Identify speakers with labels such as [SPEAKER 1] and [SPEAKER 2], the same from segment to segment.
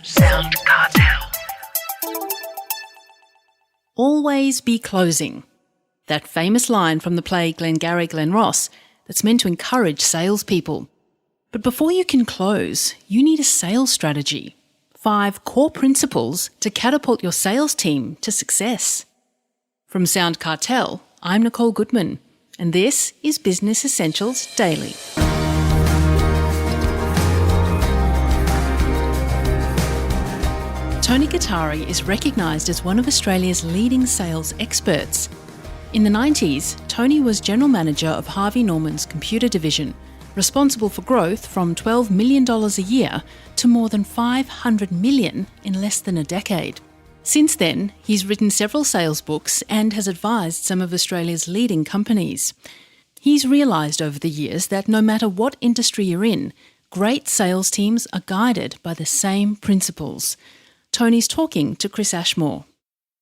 [SPEAKER 1] SoundCartel.
[SPEAKER 2] Always be closing. That famous line from the play Glengarry Glen Ross that's meant to encourage salespeople. But before you can close, you need a sales strategy. 5 core principles to catapult your sales team to success. From SoundCartel, I'm Nicole Goodman, and this is Business Essentials Daily. Tony Gattari is recognised as one of Australia's leading sales experts. In the 90s, Tony was General Manager of Harvey Norman's computer division, responsible for growth from $12 million a year to more than $500 million in less than a decade. Since then, he's written several sales books and has advised some of Australia's leading companies. He's realised over the years that no matter what industry you're in, great sales teams are guided by the same principles. Tony's talking to Chris Ashmore.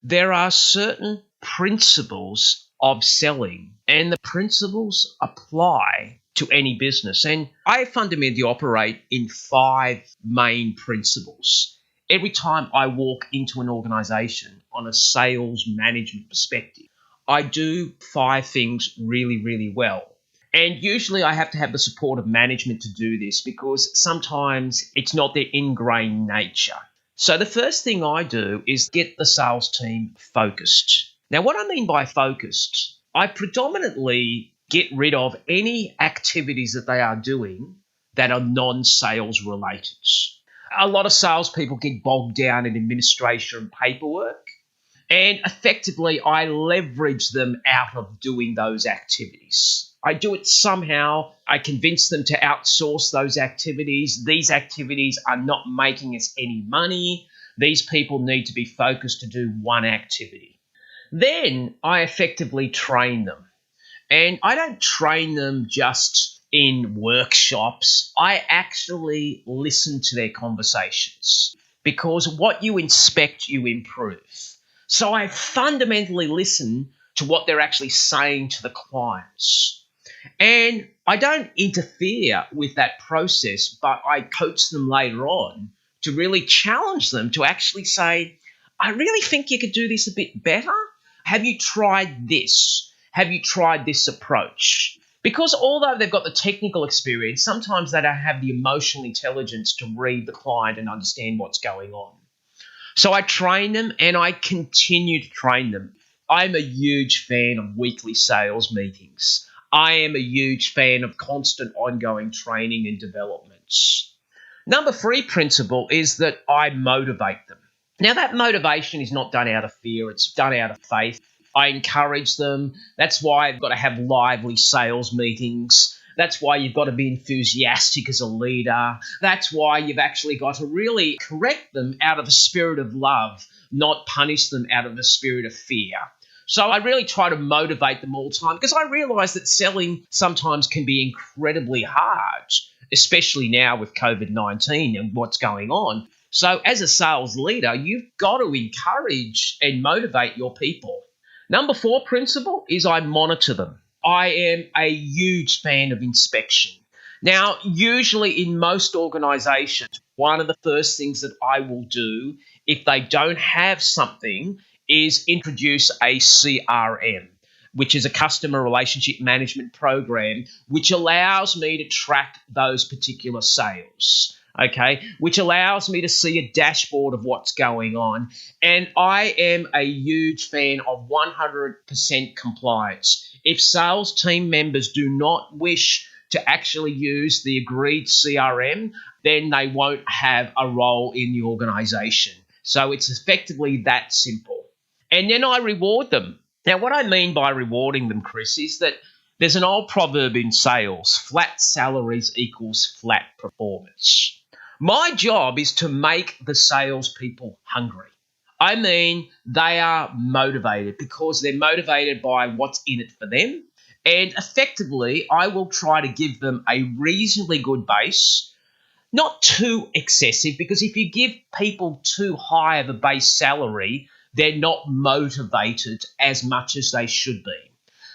[SPEAKER 3] There are certain principles of selling, and the principles apply to any business. And I fundamentally operate in 5 main principles. Every time I walk into an organisation on a sales management perspective, I do 5 things really, really well. And usually I have to have the support of management to do this because sometimes it's not their ingrained nature. So the first thing I do is get the sales team focused. Now, what I mean by focused, I predominantly get rid of any activities that they are doing that are non-sales related. A lot of salespeople get bogged down in administration and paperwork, and effectively I leverage them out of doing those activities. I do it somehow. I convince them to outsource those activities. These activities are not making us any money. These people need to be focused to do one activity. Then I effectively train them. And I don't train them just in workshops. I actually listen to their conversations because what you inspect, you improve. So I fundamentally listen to what they're actually saying to the clients. And I don't interfere with that process, but I coach them later on to really challenge them to actually say, I really think you could do this a bit better. Have you tried this? Have you tried this approach? Because although they've got the technical experience, sometimes they don't have the emotional intelligence to read the client and understand what's going on. So I train them and I continue to train them. I'm a huge fan of weekly sales meetings. I am a huge fan of constant ongoing training and developments. Number 3 principle is that I motivate them. Now, that motivation is not done out of fear. It's done out of faith. I encourage them. That's why I've got to have lively sales meetings. That's why you've got to be enthusiastic as a leader. That's why you've actually got to really correct them out of a spirit of love, not punish them out of a spirit of fear. So I really try to motivate them all the time because I realise that selling sometimes can be incredibly hard, especially now with COVID-19 and what's going on. So as a sales leader, you've got to encourage and motivate your people. Number 4 principle is I monitor them. I am a huge fan of inspection. Now, usually in most organisations, one of the first things that I will do if they don't have something is introduce a CRM, which is a customer relationship management program, which allows me to track those particular sales. Okay, which allows me to see a dashboard of what's going on. And I am a huge fan of 100% compliance. If sales team members do not wish to actually use the agreed CRM, then they won't have a role in the organisation. So it's effectively that simple. And then I reward them. Now, what I mean by rewarding them, Chris, is that there's an old proverb in sales, flat salaries equals flat performance. My job is to make the salespeople hungry. I mean, they are motivated because they're motivated by what's in it for them. And effectively, I will try to give them a reasonably good base, not too excessive, because if you give people too high of a base salary, they're not motivated as much as they should be.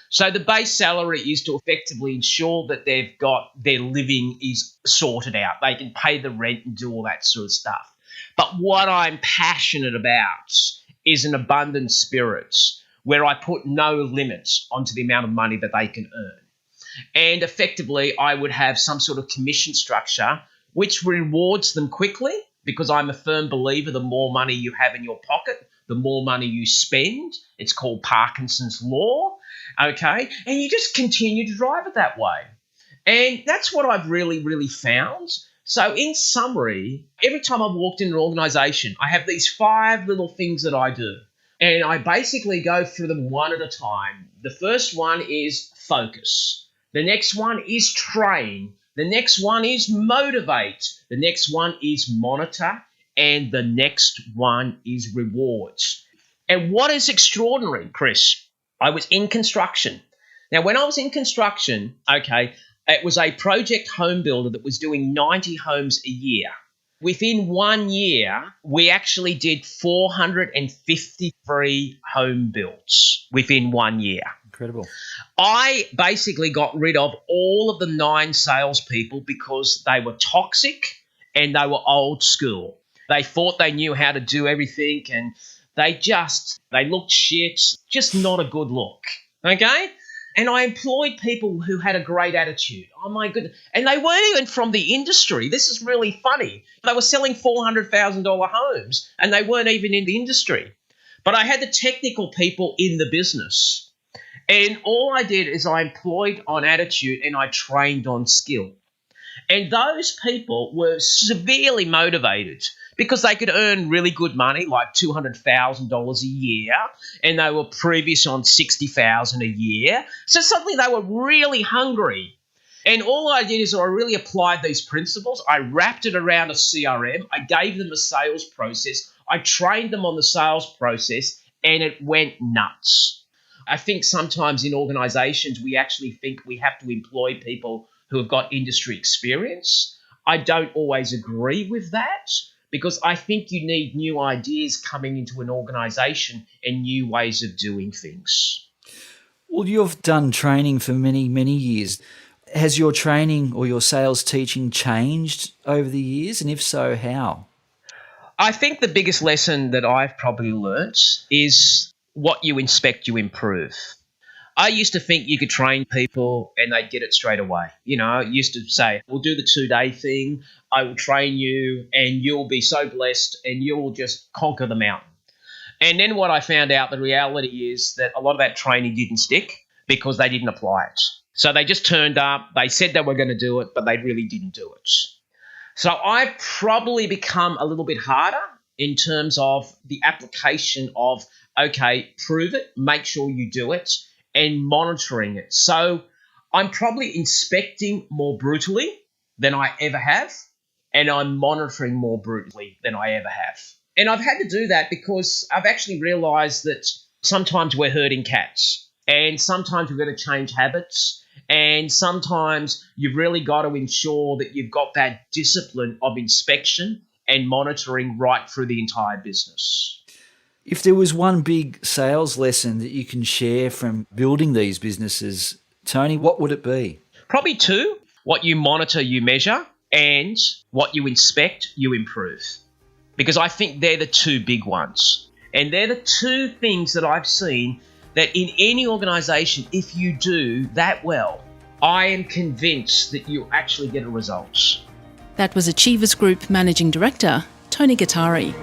[SPEAKER 3] So the base salary is to effectively ensure that they've got their living is sorted out. They can pay the rent and do all that sort of stuff. But what I'm passionate about is an abundant spirit where I put no limits onto the amount of money that they can earn. And effectively, I would have some sort of commission structure which rewards them quickly, because I'm a firm believer the more money you have in your pocket, the more money you spend. It's called Parkinson's law, okay? And you just continue to drive it that way. And that's what I've really, really found. So in summary, every time I've walked in an organisation, I have these 5 little things that I do. And I basically go through them one at a time. The first one is focus. The next one is train. The next one is motivate. The next one is monitor. And the next one is rewards. And what is extraordinary, Chris? I was in construction. Now, when I was in construction, okay, it was a project home builder that was doing 90 homes a year. Within 1 year, we actually did 453 home builds within 1 year.
[SPEAKER 1] Incredible.
[SPEAKER 3] I basically got rid of all of the 9 salespeople because they were toxic and they were old school. They thought they knew how to do everything, and they looked shit, just not a good look, okay? And I employed people who had a great attitude. Oh, my goodness. And they weren't even from the industry. This is really funny. They were selling $400,000 homes, and they weren't even in the industry. But I had the technical people in the business. And all I did is I employed on attitude and I trained on skill. And those people were severely motivated because they could earn really good money, like $200,000 a year, and they were previous on $60,000 a year. So suddenly they were really hungry. And all I did is I really applied these principles. I wrapped it around a CRM. I gave them a sales process. I trained them on the sales process, and it went nuts. I think sometimes in organizations we actually think we have to employ people who have got industry experience. I don't always agree with that, because I think you need new ideas coming into an organisation and new ways of doing things.
[SPEAKER 1] Well, you've done training for many, many years. Has your training or your sales teaching changed over the years? And if so, how?
[SPEAKER 3] I think the biggest lesson that I've probably learnt is what you inspect, you improve. I used to think you could train people and they'd get it straight away. You know, I used to say, we'll do the 2-day thing. I will train you and you'll be so blessed and you will just conquer the mountain. And then what I found out, the reality is that a lot of that training didn't stick because they didn't apply it. So they just turned up, they said they were going to do it, but they really didn't do it. So I've probably become a little bit harder in terms of the application of, okay, prove it, make sure you do it, and monitoring it. So I'm probably inspecting more brutally than I ever have, and I'm monitoring more brutally than I ever have. And I've had to do that because I've actually realised that sometimes we're herding cats, and sometimes we've got to change habits, and sometimes you've really got to ensure that you've got that discipline of inspection and monitoring right through the entire business.
[SPEAKER 1] If there was one big sales lesson that you can share from building these businesses, Tony, what would it be?
[SPEAKER 3] Probably 2. What you monitor, you measure, and what you inspect, you improve. Because I think they're the 2 big ones. And they're the 2 things that I've seen that in any organisation, if you do that well, I am convinced that you actually get a result.
[SPEAKER 2] That was Achievers Group Managing Director, Tony Gattari.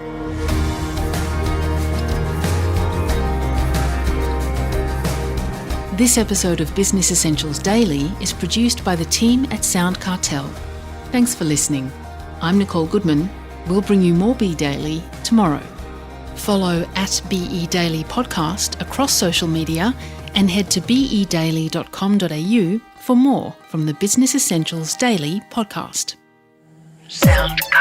[SPEAKER 2] This episode of Business Essentials Daily is produced by the team at SoundCartel. Thanks for listening. I'm Nicole Goodman. We'll bring you more Be Daily tomorrow. Follow at BE Daily Podcast across social media and head to bedaily.com.au for more from the Business Essentials Daily podcast.
[SPEAKER 4] SoundCartel.